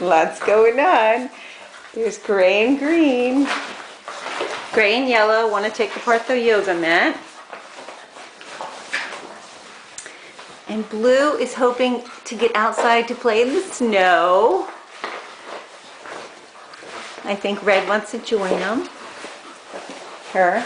Lots going on. There's gray and green. Gray and yellow want to take apart the yoga mat. And blue is hoping to get outside to play in the snow. I think red wants to join them. Her.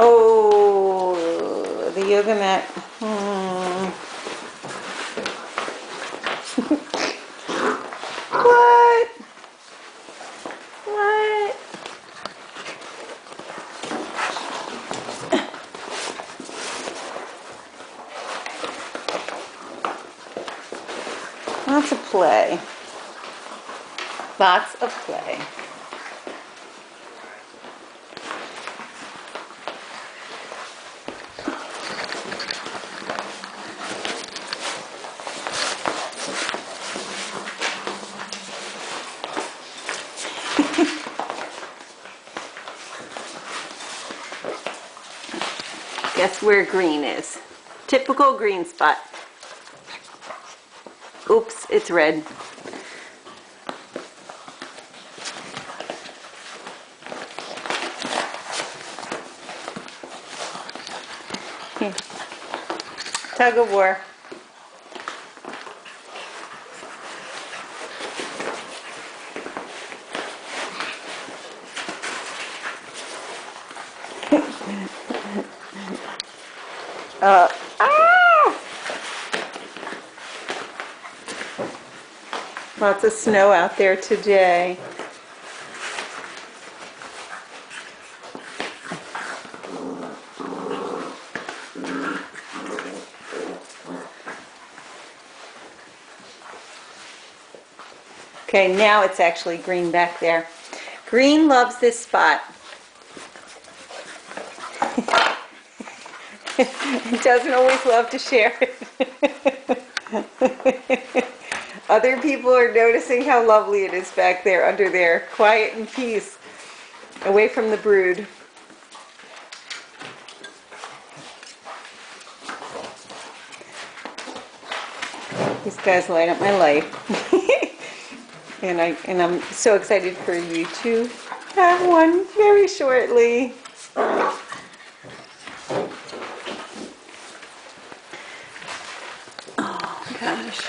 Oh, the yoga mat. What? What? Lots of play. Lots of play. Guess where green is? Typical green spot. Oops, it's red. Here. Tug of war. Ah! Lots of snow out there today. Okay, now it's actually green back there. Green loves this spot. It doesn't always love to share it. Other people are noticing how lovely it is back there under there, quiet and peace, away from the brood. These guys light up my life. and I'm so excited for you to have one very shortly. Oh gosh.